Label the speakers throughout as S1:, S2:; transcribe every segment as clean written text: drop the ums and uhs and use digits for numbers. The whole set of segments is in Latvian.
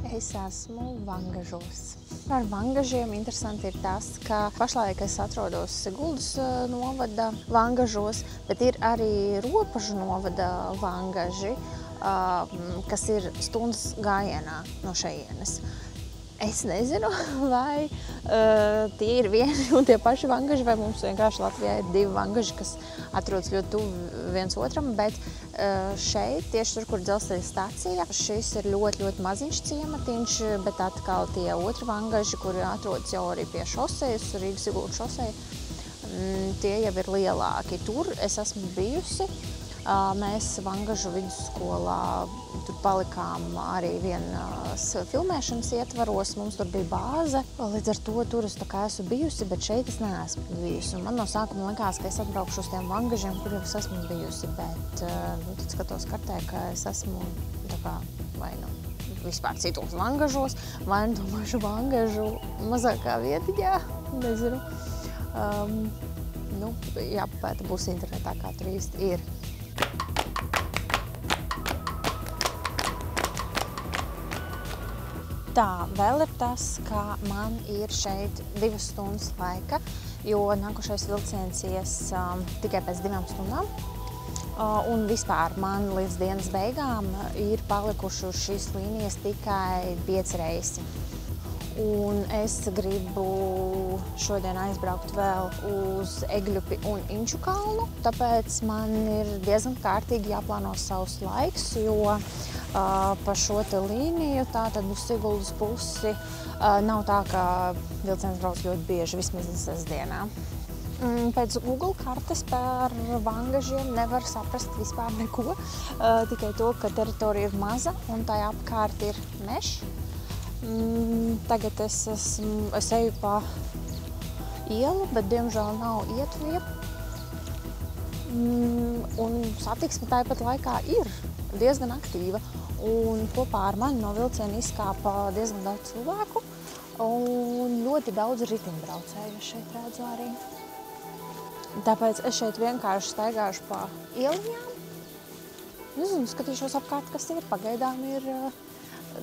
S1: Es esmu Vangažos. Par Vangažiem interesanti ir tas, ka pašlaik es atrodos Siguldas novada Vangažos, bet ir arī Ropažu novada Vangaži, kas ir stundas gājienā no šejienes. Es nezinu, vai tie ir vieni un tie paši Vangaži, vai mums vienkārši Latvijā ir divi Vangaži, kas atrodas ļoti tuvu viens otram, bet šeit, tieši tur, kur dzelzceļa stacija, šis ir ļoti maziņš ciematiņš, bet atkal tie otri Vangaži, kuri atrodas jau arī pie šosejas, Rīgas Siguldas šoseja, tie jau ir lielāki. Tur es esmu bijusi. Mēs Vangažu vidusskolā tur palikām arī vienas filmēšanas ietvaros, mums tur bija bāze. Līdz ar to tur es tā kā esmu bijusi, bet šeit es neesmu bijusi. Un man no sākuma likās, ka es atbraukšu uz tiem Vangažiem, kur jau es esmu bijusi, bet tad skatos kartē, ka es esmu tā kā vai nu vispār citos Vangažos, vai nu to pašu Vangažu mazākā vietiņā, nezinu. Jāpapēta būs internetā, kā tur īsti ir. Tā, vēl ir tas, ka man ir šeit 2 stundas laika, jo nākošais vilciens ies tikai pēc 2 stundām. Un vispār man līdz dienas beigām ir palikuši uz šīs līnijas tikai 5 reisi. Un es gribu šodien aizbraukt vēl uz Egļupi un Inču kalnu, tāpēc man ir diezgan kārtīgi jāplāno savs laiks, jo pa šo te līniju, tātad uz Siguldas pusi, nav tā, ka vilciens brauc ļoti bieži, vismaz sestdienā. Pēc Google kartes par Vangažiem nevar saprast vispār neko, tikai to, ka teritorija ir maza un tajā apkārt ir mežs. Tagad es eju pa ielu, bet diemžēl nav ietuvja. Un satiksme tāpat laikā ir diezgan aktīva. Un kopā ar mani no vilciena izkāpa diezgan daudz cilvēku un ļoti daudz riteņbraucēju šeit redzu arī. Tāpēc es šeit vienkārši staigāšu pa ieliņām. Nezinu, skatīšos apkārt, kas ir. Pagaidām ir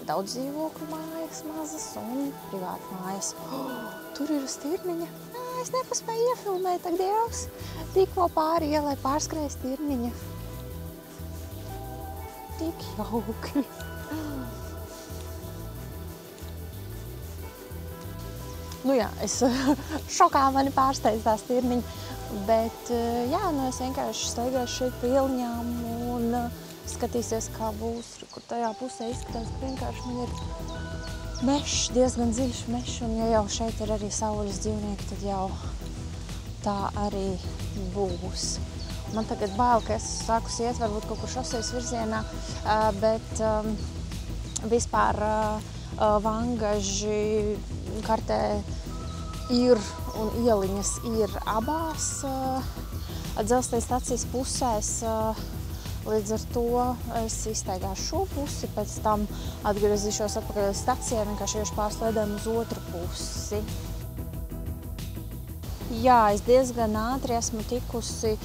S1: daudz dzīvokļu mājas mazas un privātu mājas. Tur ir stirniņa. Es nepaspēju iefilmēt, ak Dievs. Tikko pāri ielai pārskrēja stirniņa. Tik jauki. Es šokā mani pārsteidz tā stirniņa. Bet, es vienkārši staigāšu šeit pa ieliņām un skatīsies, kā būs, kur tajā pusē izskatās, ka vienkārši man ir mešs, diezgan dziļš mešs, un ja jau šeit ir arī savvaļas dzīvnieki, tad jau tā arī būs. Man tagad bail, ka es sākusi iet varbūt kaut kur šosejas virzienā, bet vispār Vangaži kartē ir un ieliņas ir abās dzelzceļa stacijas pusēs. Līdz ar to es izstaigāšu šo pusi, pēc tam atgriezīšos atpakaļ uz stacijai, vienkārši iešu pārslēdēm uz otru pusi. Jā, es diezgan ātri esmu tikusi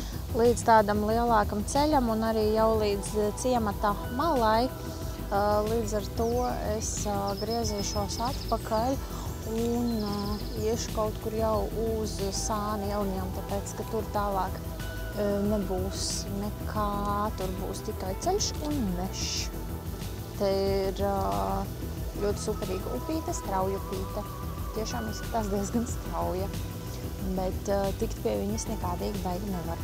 S1: līdz tādam lielākam ceļam un arī jau līdz ciemata malai. Līdz ar to es griezīšos atpakaļ un iešu kaut kur jau uz Sāna ieliņām, tāpēc, ka tur tālāk nebūs nekā, tur būs tikai ceļš un mežs. Te ir ļoti superīga upīte, strauja upīte. Tiešām izskatās diezgan strauja, bet tikt pie viņas nekādīgi baigi nevar.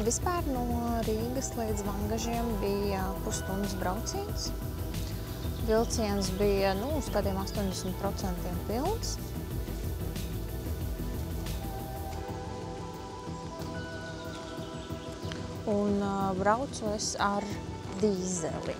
S1: Vispār no Rīgas līdz Vangažiem bija pusstundas brauciens. Vilciens bija uz kādiem 80% pilns. Un braucu es ar dīzeli.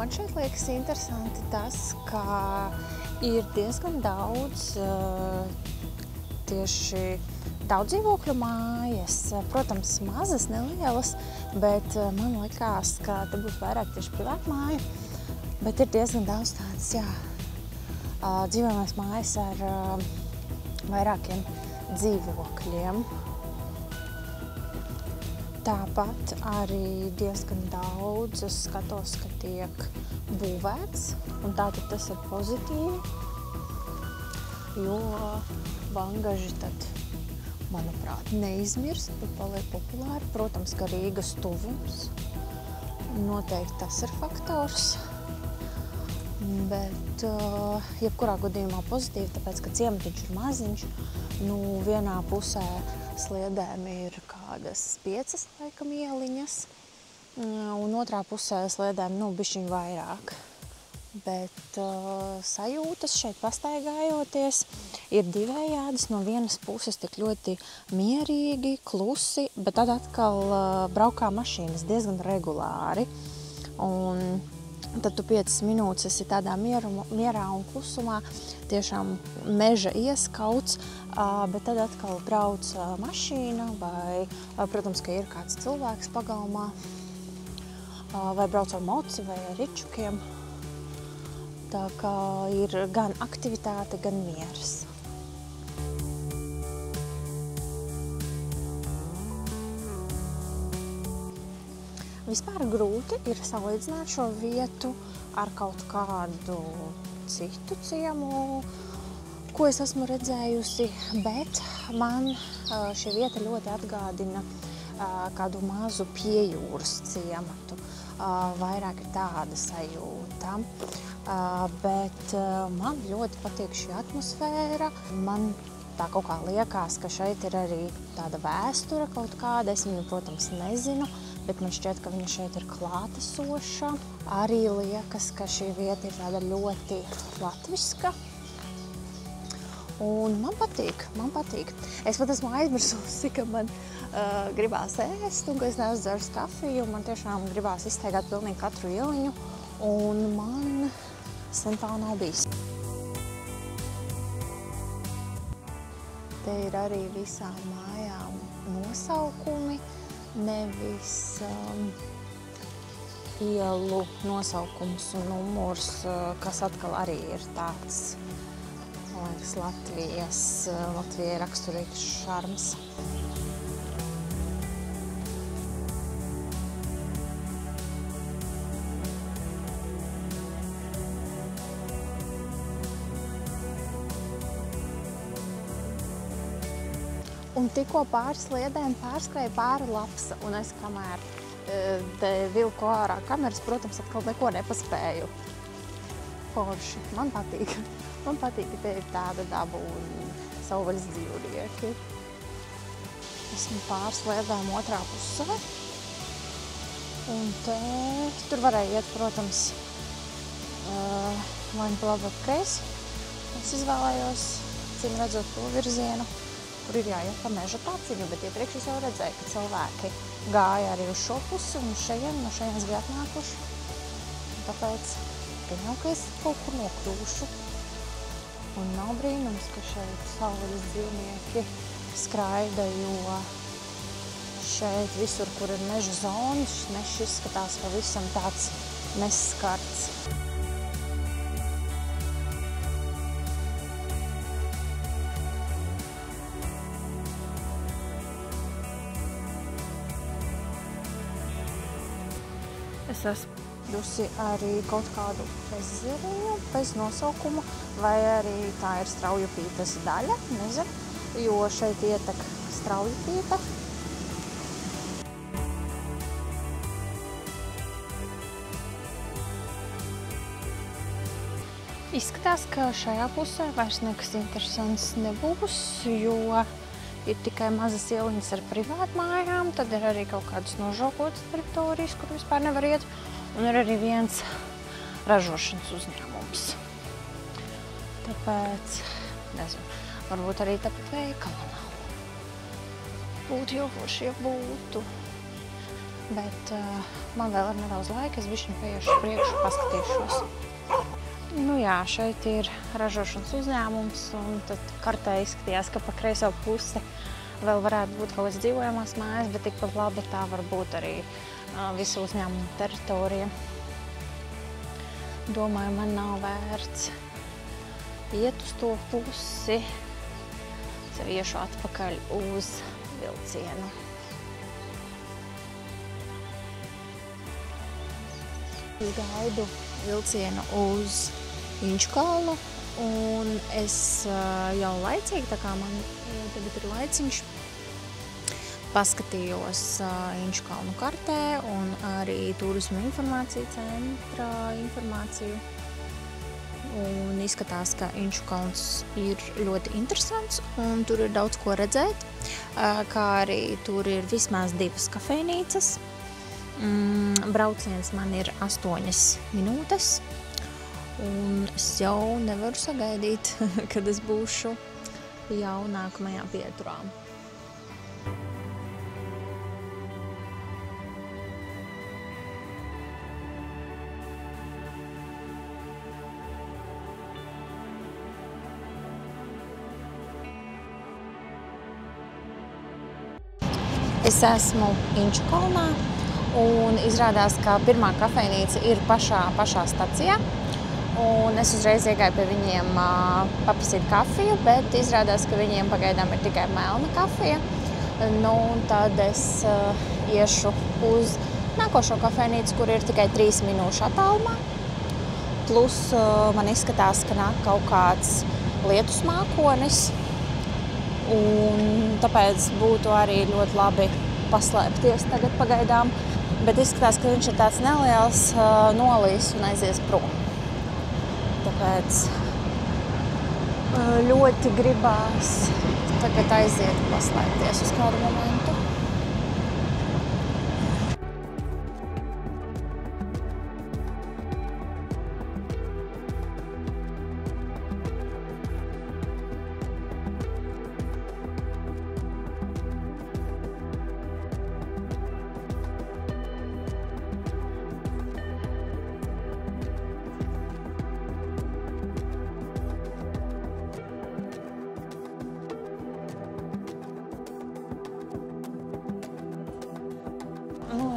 S1: Man šeit liekas interesanti tas, ka ir diezgan daudz tieši daudz dzīvokļu mājas, protams, mazas, nelielas, bet man likās, ka te būs vairāk tieši privātu māju, bet ir diezgan daudz tādas, dzīvojamās mājas ar vairākiem dzīvokļiem. Tāpat arī diezgan daudz es skatos, ka tiek būvēts, un tātad tas ir pozitīvi, jo vangaži tad, manuprāt, neizmirst, bet paliek populāri. Protams, ka Rīgas tuvums, noteikti tas ir faktors, bet jebkurā gadījumā pozitīvi, tāpēc, ka ciematiņš ir maziņš, vienā pusē sliedēm ir kādas 5 laikam ieliņas, un otrā pusē sliedēm, bišķiņ vairāk. Bet sajūtas šeit pastaigājoties ir divējādas. No vienas puses tik ļoti mierīgi, klusi, bet tad atkal braukā mašīnas diezgan regulāri. Un tad tu 5 minūtes esi tādā mierā un klusumā, tiešām meža ieskauts, bet tad atkal brauc mašīna vai, protams, ka ir kāds cilvēks pagalmā, vai brauc ar moci vai ar ričukiem. Tā kā ir gan aktivitāte, gan miers. Vispār grūti ir salīdzināt šo vietu ar kaut kādu citu ciemu, ko es esmu redzējusi, bet man šī vieta ļoti atgādina kādu mazu piejūras ciematu. Vairāk ir tāda sajūta. Bet man ļoti patīk šī atmosfēra. Man tā kaut kā liekas, ka šeit ir arī tāda vēsture kaut kāda. Es viņu, protams, nezinu, bet man šķiet, ka viņa šeit ir klātesoša. Arī liekas, ka šī vieta ir tāda ļoti latviska. Un man patīk. Es pat esmu aizmirsusi, ka man gribās ēst un ka es neesmu dzērs kafiju. Man tiešām gribās izstaigāt pilnīgi katru ieliņu. Un man sen tā nav bijis. Te ir arī visām mājām nosaukumi, nevis ielu nosaukums un numurs, kas atkal arī ir tāds, man liekas, Latvijai raksturīgs šarms. Un tikko pāri sliedēm pārskrēja pāri lapsa, un es kamēr te vilku ārā kameras, protams, atkal neko nepaspēju. Forši. Man patīk. Man patīk, ka te ir tāda daba un savvaļas dzīvnieki. Esmu pāri sliedēm otrā pusē. Un te, tur varēja iet, protams, vai nu pa labi vai pa kreisi. Es izvēlējos, cim redzot to virzienu, kur ir jāiet pa meža taciņu, bet iepriekš es jau redzēju, ka cilvēki gāja arī uz šo pusi un no šejienes bija atnākuši. Tāpēc pieņem, ka es kaut kur nokļūšu. Un nav brīnums, ka šeit savvaļas dzīvnieki skraida, jo šeit visur, kur ir meža zonas, mežs izskatās pavisam tāds neskarts. Es esmu bijusi arī kaut kādu ezeriņu bez nosaukuma, vai arī tā ir Straujupītes daļa, nezinu, jo šeit ietek Straujupīte. Izskatās, ka šajā pusē vairs nekas interesants nebūs, jo ir tikai mazas ieliņas ar privātmājām, tad ir arī kaut kādas nožokotas teritorijas, kur vispār nevar iet, un ir arī viens ražošanas uzņēmums. Tāpēc, nezinu, varbūt arī tāpat veikala nav. Būtu jau forši, ja būtu. Bet man vēl ir nedaudz laika, es bišķiņ paiešu priekšu, paskatīšos. Nu jā, šeit ir ražošanas uzņēmums, un tad kartē izskatījās, ka pa kreiso pusi vēl varētu būt kaut kāds dzīvojamās mājas, bet tikpat labi tā var būt arī visu uzņēmumu teritorija. Domāju, man nav vērts iet uz to pusi. Es iešu atpakaļ uz vilcienu. Gaidu vilcienu uz Inčukalnu, un es jau laicīgi, tā kā man tagad ir laiciņš, paskatījos Inčukalnu kartē un arī Turisma informācija centra informāciju. Un izskatās, ka Inčukalns ir ļoti interesants un tur ir daudz ko redzēt, kā arī tur ir vismaz 2 kafejnīcas. Brauciens man ir 8 minūtes, un es jau nevaru sagaidīt, kad es būšu jau nākamajā pieturā. Es esmu Inčukalnā. Un izrādās, ka pirmā kafejnīca ir pašā stacijā. Un es uzreiz iegāju pie viņiem paprasīt kafiju, bet izrādās, ka viņiem pagaidām ir tikai melna kafija. Nu, tad es iešu uz nākošo kafejnīcu, kur ir tikai 3 minūšu attālumā. Plus man izskatās, ka nāk kaut kāds lietus mākonis. Un tāpēc būtu arī ļoti labi paslēpties tagad pagaidām. Bet izskatās, ka viņš ir tāds neliels, nolīs un aizies prom. Tāpēc ļoti gribās tagad aiziet paslēpties uz kādu momentu.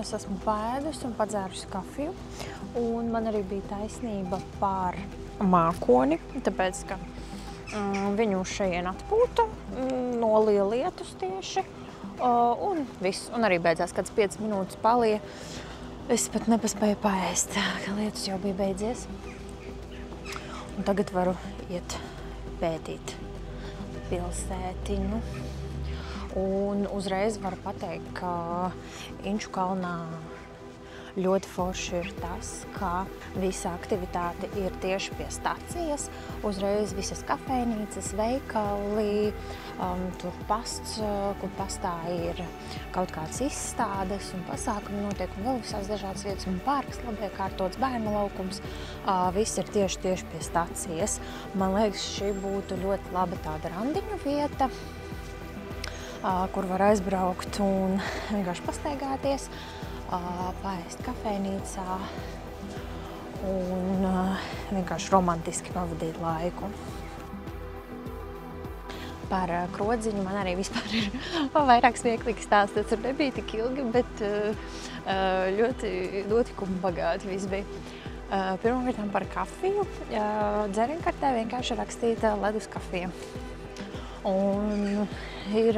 S1: Es esmu pēdusi un padzērusi kafiju, un man arī bija taisnība par mākoni, tāpēc, ka viņu uz šajien atpūta, nolija lietus tieši, un viss. Un arī beidzās kāds 5 minūtes palija. Es pat nepaspēju paēst, ka lietus jau bija beidzies. Un tagad varu iet pētīt pilsētiņu. Un uzreiz varu pateikt, ka Inčukalnā ļoti forši ir tas, ka visa aktivitāte ir tieši pie stacijas. Uzreiz visas kafejnīcas, veikali, tur pasts, kur pastā ir kaut kāds izstādes un pasākumi notiek, un vēl visās dažādas vietas, un parks, labi iekārtots bērnu laukums. Viss ir tieši pie stacijas. Man liekas, šī būtu ļoti laba tāda randiņu vieta, kur var aizbraukt un vienkārši pastaigāties, paēst kafejnīcā un vienkārši romantiski pavadīt laiku. Par Krodziņu man arī vispār ir vairāk smieklīgs stāsts. Tas nebija tik ilgi, bet ļoti notikuma bagāti viss bija. Pirmkārt par kafiju. Dzerienkartē vienkārši rakstīta ledus kafija. Un ir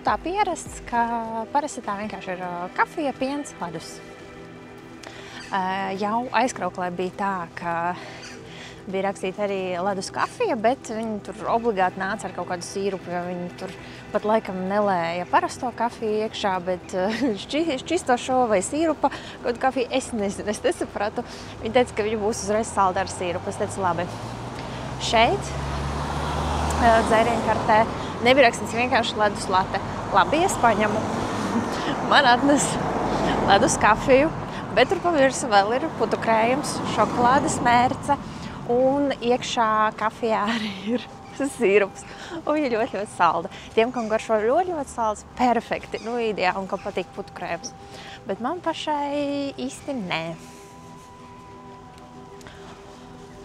S1: tā pierasts, ka parasti tā vienkārši ir kafija, piens, ledus. Jau aizkrauklē bija tā, ka bija rakstīta arī ledus kafija, bet viņi tur obligāti nāca ar kaut kādu sīrupu, jo viņi tur pat laikam nelēja parasto kafiju iekšā, bet šķistošo vai sīrupa kaut kafiju, es nezinu, es nesapratu. Viņi teica, ka viņi būs uzreiz salda ar sīrupu. Es teicu, labi. Šeit dzērienkartē nebija rakstīts vienkārši ledus late. Labi, es paņemu. Man atnes ledus kafiju, bet tur pa virsu vēl ir putu krējums, šokolādes mērce un iekšā kafijā arī ir sīrups. Un viņa ļoti salda. Tiem, kam garšo ļoti salds, perfekti, ideāli, un kam patīk putu krējums. Bet man pašai īsti nē.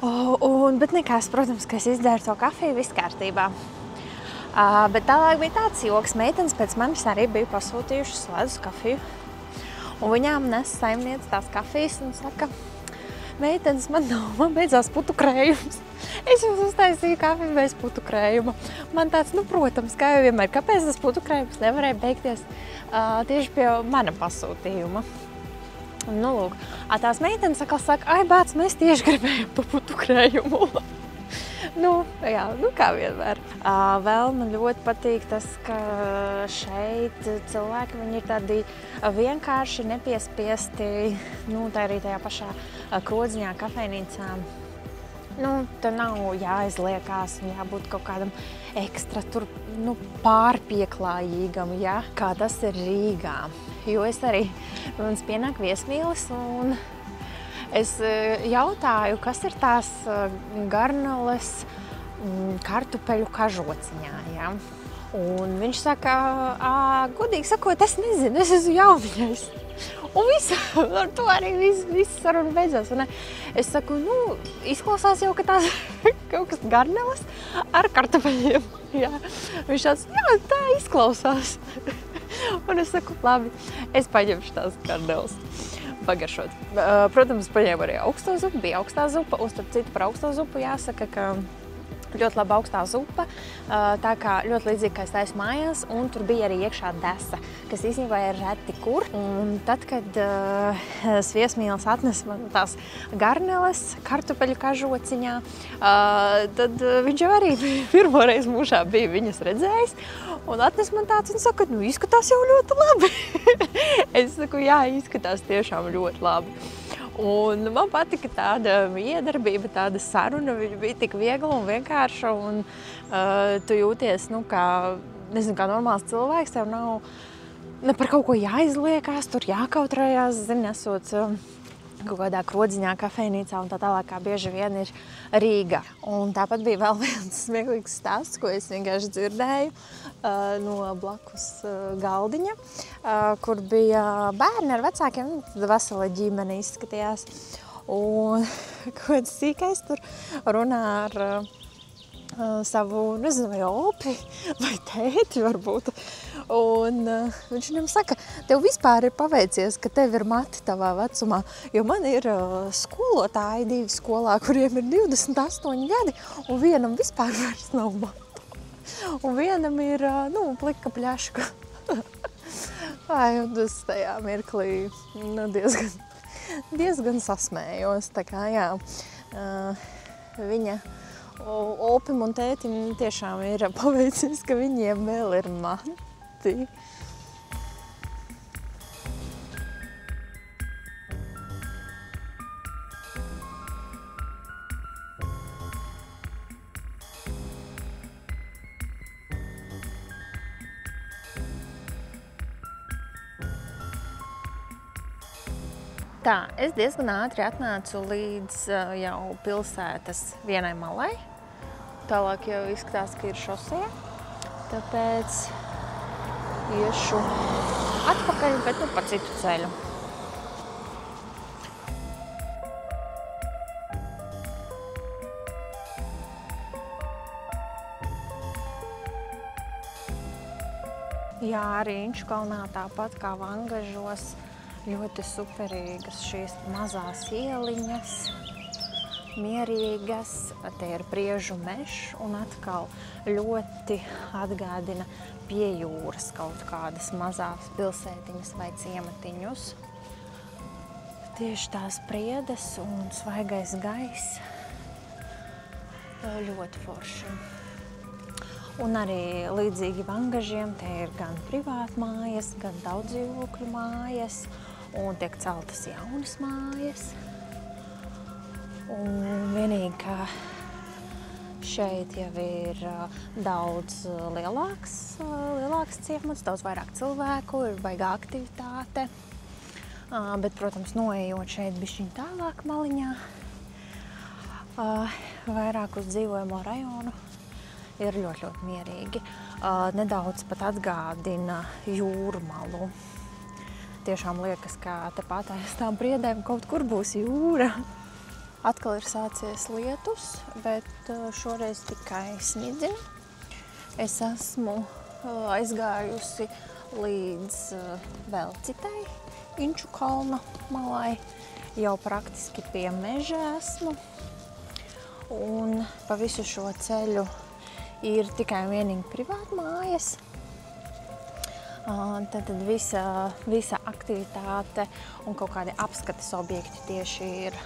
S1: Bet nekas, protams, ka es izdzēru to kafiju, viss kārtībā. Bet tālāk bija tāds joks. Meitenes pēc manis arī bija pasūtījušas ledus kafiju. Un viņām nes saimniece tās kafijas un saka, meitenes, man beidzās putu krējums. Es jums uztaisīju kafiju bez putu krējuma. Man tāds, protams, kā jau vienmēr, kāpēc tas putu krējums nevarēja beigties tieši pie mana pasūtījuma. Lūk, tās meitenes atkal saka, ai, bāc, mēs tieši gribējām pa putu krējumu. Kā vienmēr. Vēl man ļoti patīk tas, ka šeit cilvēki, viņi ir tādi vienkārši nepiespiesti, tā arī tajā pašā Krodziņā kafejnīcā. Tur nav jāizliekās un jābūt kaut kādam ekstra tur, pārpieklājīgam, ja, kā tas ir Rīgā. Jo es arī, mums pienāk viesmīlis un es jautāju, kas ir tās garnales kartupeļu kažociņā, ja? Un viņš saka, godīgi sakot, es nezinu, es esmu jauniņais. Un ar to arī viss saruna beidzās. Es saku, izklausās jau, ka tās kaut kas garneles ar kartupeļiem. Jā. Viņš tāds, jā, tā izklausās. Un es saku, labi, es paņemšu tās garneles. Pagaršot. Protams, paņēmu arī augsto zupu, bija augstā zupa, un starp citu par augsto zupu jāsaka, ka ļoti laba augstā zupa, tā kā ļoti līdzīgi, kā es taisu mājās, un tur bija arī iekšā desa, kas īstenībā ir reti kur. Un tad, kad viesmīlis atnesa man tās garneles kartupeļu kažociņā, tad viņš jau arī pirmoreiz mūžā bija viņas redzējis, un atnesa man tāds un saka, izskatās jau ļoti labi. Es saku, jā, izskatās tiešām ļoti labi. Un man patika tāda miedarbība, tāda saruna, viņa bija tik viegla un vienkārša, un tu jūties, kā normāls cilvēks, tev nav par kaut ko jāizliekās, tur jākautrējās, nesot kaut kādā Krodziņā kafejnīcā un tā tālāk, kā bieži vien ir Rīga. Un tāpat bija vēl viens smieklīgs stāsts, ko es vienkārši dzirdēju no blakus galdiņa, kur bija bērni ar vecākiem, vesela ģimene izskatījās. Un kaut kāds sīkais tur runā ar savu, vai opi, vai tēti varbūt. Un viņš viņam saka, tev vispār ir paveicies, ka tev ir mati tavā vecumā, jo man ir skolotāji 2 skolā, kuriem ir 28 gadi, un vienam vispār vairs nav matu. Un vienam ir, plika pļaška. Un es tajā mirklī diezgan sasmējos, tā kā, jā, viņa opim un tētim tiešām ir paveicies, ka viņiem vēl ir mati. Tā, es diezgan ātri atnācu līdz jau pilsētas vienai malai. Tālāk jau izskatās, ka ir šosejā. Tāpēc iešu atpakaļ, bet pa citu ceļu. Jā, arī Inčukalnā tāpat kā Vangažos. Ļoti superīgas šīs mazās ieliņas, mierīgas, te ir Priežu mežs un atkal ļoti atgādina pie jūras kaut kādas mazās pilsētiņas vai ciematiņus. Tieši tās priedes un svaigais gaiss ļoti forši. Un arī līdzīgi Vangažiem, te ir gan privātmājas, gan daudzdzīvokļu mājas, un tiek celtas jaunas mājas. Un vienīgi, ka šeit jau ir daudz lielāks ciemats, daudz vairāk cilvēku, ir baigā aktivitāte. Bet, protams, noejot šeit bišķiņ tālāk maliņā, vairāk uz dzīvojamo rajonu, ir ļoti, ļoti mierīgi. Nedaudz pat atgādina jūrmalu. Tiešām liekas, ka tepat aiz tām priedēm kaut kur būs jūra. Atkal ir sācies lietus, bet šoreiz tikai snidzina. Es esmu aizgājusi līdz vēl citai Inču kalna malai. Jau praktiski pie meža esmu. Un pa visu šo ceļu ir tikai un vienīgi privāta mājas. Tad visa aktivitāte un kaut kādi apskates objekti tieši ir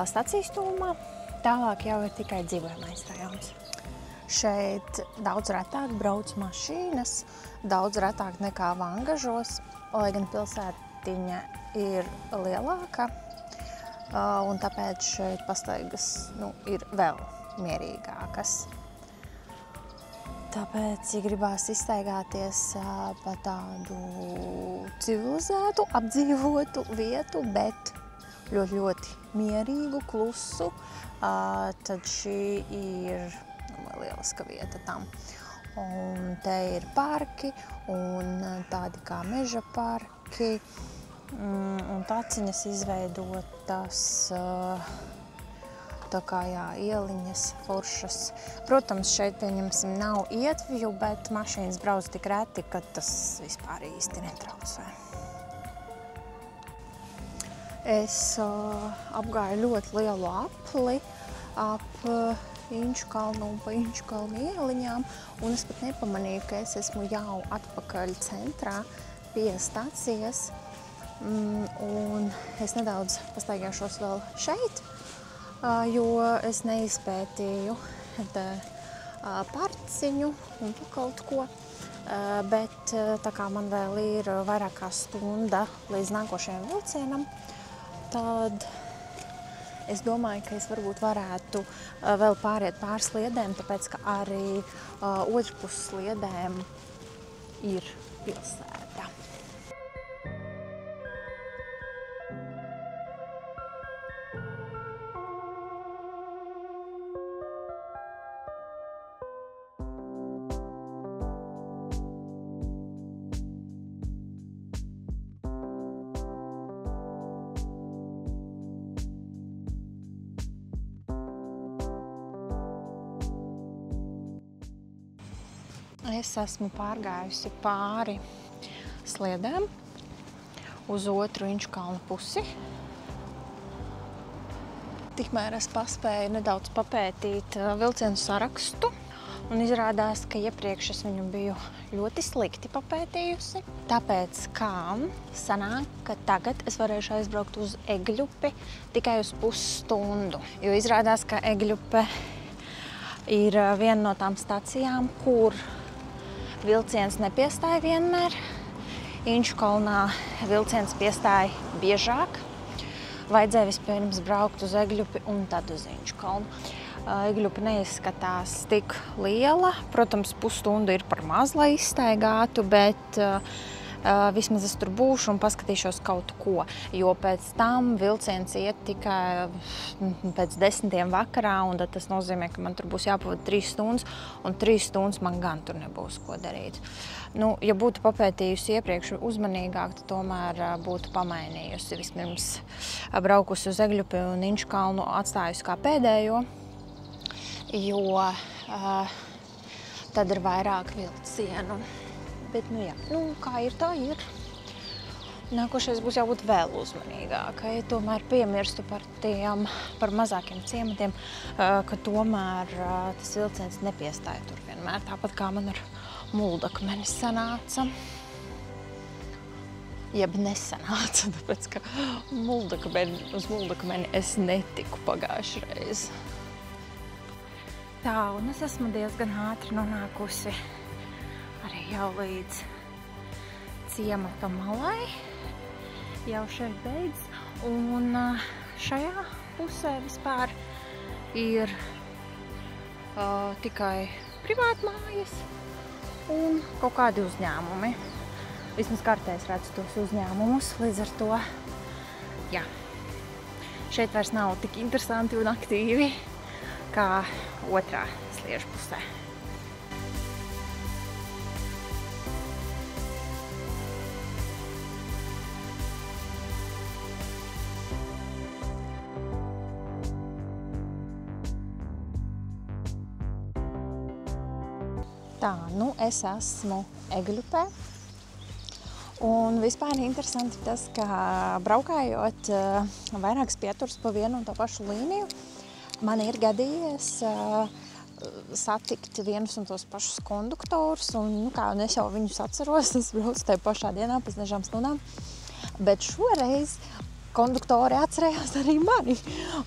S1: stacijas tūmā. Tālāk jau ir tikai dzīvojamais rajons. Šeit daudz retāk brauc mašīnas, daudz retāk nekā Vangažos, lai gan pilsētiņa ir lielāka, un tāpēc šeit pastaigas ir vēl mierīgākas. Tāpēc, ja gribās izstaigāties pa tādu civilizētu, apdzīvotu vietu, bet ļoti mierīgu, klusu, tad šī ir lieliska vieta tam. Un te ir parki un tādi kā meža parki un taciņas izveidotas, tā kā ieliņas foršas. Protams, šeit pieņemsim nav ietvju, bet mašīnas brauc tik reti, ka tas vispār īsti netraucē. Es apgāju ļoti lielu apli ap Inču kalnu un pa Inču kalnu ieliņām, un es pat nepamanīju, ka es esmu jau atpakaļ centrā pie stacijas, un es nedaudz pastaigāšos vēl šeit, jo es neizpētīju parciņu un kaut ko, bet tā kā man vēl ir vairāk kā stunda līdz nākošajam vilcienam, tad es domāju, ka es varbūt varētu vēl pāriet pāris sliedēm, tāpēc, ka arī otrpus sliedēm ir pilsēta. Es esmu pārgājusi pāri sliedēm uz otru Inču kalna pusi. Tikmēr es paspēju nedaudz papētīt vilcienu sarakstu, un izrādās, ka iepriekš es viņu biju ļoti slikti papētījusi. Tāpēc, kā sanāk, ka tagad es varēšu aizbraukt uz Egļupi tikai uz pusstundu, jo izrādās, ka Egļupe ir viena no tām stacijām, kur vilciens nepiestāja vienmēr. Inču kalnā vilciens piestāja biežāk. Vajadzēja vispirms braukt uz Egļupi un tad uz Inču kalnu. Egļupa neizskatās tik liela. Protams, pusstunda ir par maz, lai izstaigātu, bet vismaz es tur būšu un paskatīšos kaut ko, jo pēc tam vilciens iet tikai pēc 10 vakarā, un tad tas nozīmē, ka man tur būs jāpavada 3 stundas, un 3 stundas man gan tur nebūs ko darīt. Ja būtu papētījusi iepriekš uzmanīgāk, tad tomēr būtu pamainījusi. Vispirms braukusi uz Egļupi un Inču kalnu atstājusi kā pēdējo, jo tad ir vairāk vilcienu. Bet, jā, kā ir, tā ir. Nākošais būs jābūt vēl uzmanīgākai. Tomēr piemirstu par mazākiem ciematiem, ka tomēr tas vilciens nepiestāja tur vienmēr. Tāpat kā man ar Muldakmeni sanāca. Jeb nesanāca, tāpēc, ka uz Muldakmeni es netiku pagājušreiz. Tā, un es esmu diezgan ātri nonākusi arī jau līdz ciemata malai, jau šeit beidz, un šajā pusē vispār ir tikai privātmājas un kaut kādi uzņēmumi. Vismaz kartēs redzu tos uzņēmumus, līdz ar to, jā, šeit vairs nav tik interesanti un aktīvi kā otrā sliežu pusē. Tā, nu es esmu Egļupē. Un vispār interesanti tas, ka braukājot vairākas pieturas pa vienu un to pašu līniju, man ir gadījies satikt vienus un tos pašus konduktorus, un es jau viņus atceros, es braucu tajā pašā dienā pēc dažām stundām, bet šoreiz konduktori atcerējās arī mani,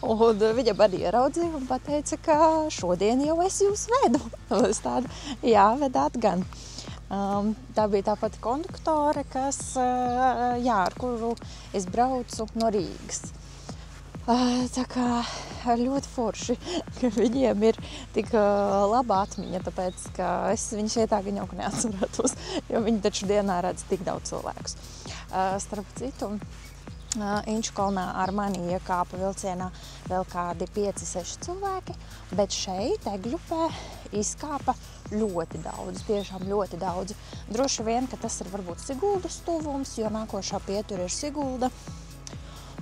S1: un viņa mani ieraudzīja un pateica, ka šodien jau es jūs vedu. Es tādu, jā, vedāt gan. Tā bija tā pati konduktore, ar kuru es braucu no Rīgas. Tā kā ļoti forši, ka viņiem ir tik laba atmiņa, tāpēc, ka es viņus vietā gan jau neatcerētos, jo viņi taču dienā redz tik daudz cilvēkus. Starp citu, Inčukalnā ar mani iekāpa vilcienā vēl kādi 5-6 cilvēki, bet šeit Egļupē izkāpa ļoti daudz, tiešām ļoti daudz. Droši vien, ka tas ir varbūt Siguldas tuvums, jo nākošā pietura ir Sigulda.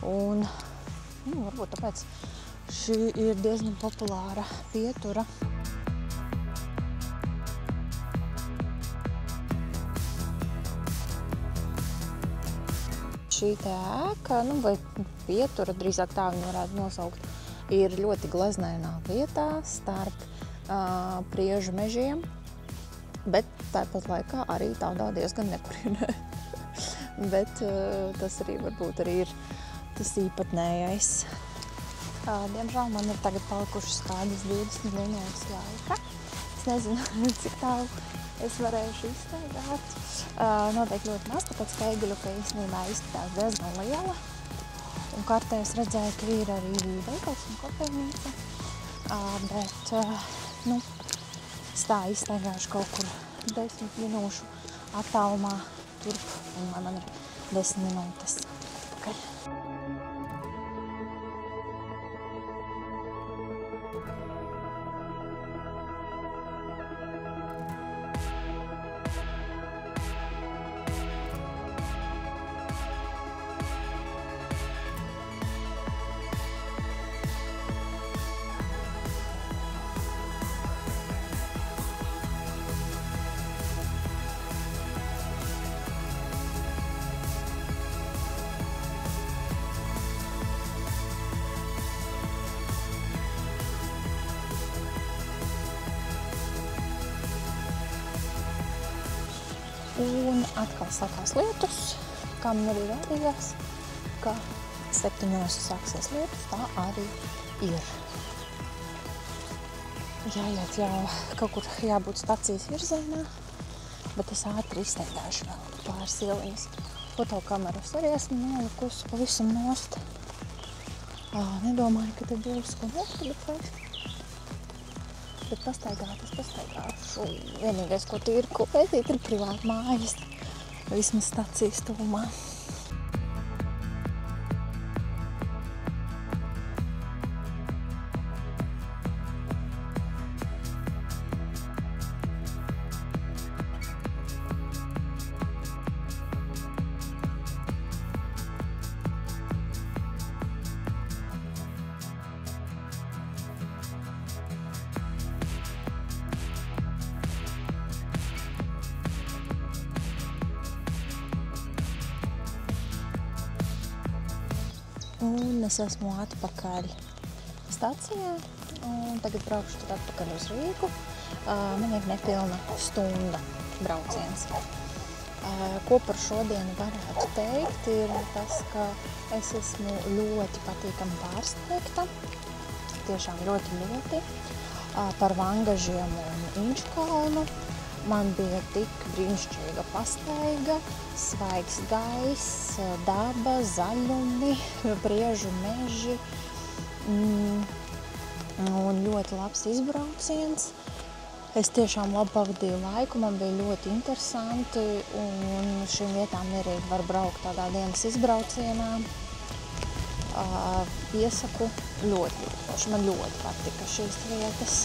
S1: Un varbūt tāpēc šī ir diezgan populāra pietura. Šī te ēka, vai pietura, drīzāk tā viņu varētu nosaukt, ir ļoti gleznainā vietā starp Priežu mežiem, bet tāpat laikā arī tādā diezgan nekurienē. Bet tas arī varbūt arī ir tas īpatnējais. Diemžēl man ir tagad palikušas kādas 20 minūtes laika. Es nezinu, cik tālu es varēšu izstaigāt. Noteikti ļoti maz, tāpēc ka Egļupe īstenībā izskatās diezgan liela. Un kartē es redzēju, ka ir arī veikals un kafejnīca. Bet, es tā izstaigāšu kaut kur 10 minūšu attālumā turp, un man ir 10 minūtes atpakaļ. Un atkal sākās lietus, kā man arī rādījās, ka 7 sāksies lietus, tā arī ir. Jāiet jau kaut kur jābūt stacijas virzienā, bet es ātri izsteigāšu vēl pāris ieliņas. Fotokameras arī esmu nolikusi pavisam nost. Nedomāju, ka te būs ko nofotografēt. Bet pastaigāšu. Vienīgais, ko tīri pētīt, ir privāta mājas, vismaz stacijas tuvumā. Un es esmu atpakaļ stacijā, un tagad braukšu tad atpakaļ uz Rīgu. Man ir nepilna stunda brauciens. Ko par šodienu varētu teikt, ir tas, ka es esmu ļoti patīkami pārsteigta, tiešām ļoti, par Vangažiem un Inčukalnu. Man bija tik brīnišķīga pastaiga, svaigs gaiss, daba, zaļumi, Priežu meži un ļoti labs izbrauciens. Es tiešām labi pavadīju laiku, man bija ļoti interesanti un šīm vietām mierīgi var braukt tādā dienas izbraucienā. Iesaku ļoti. Man ļoti patika šīs vietas.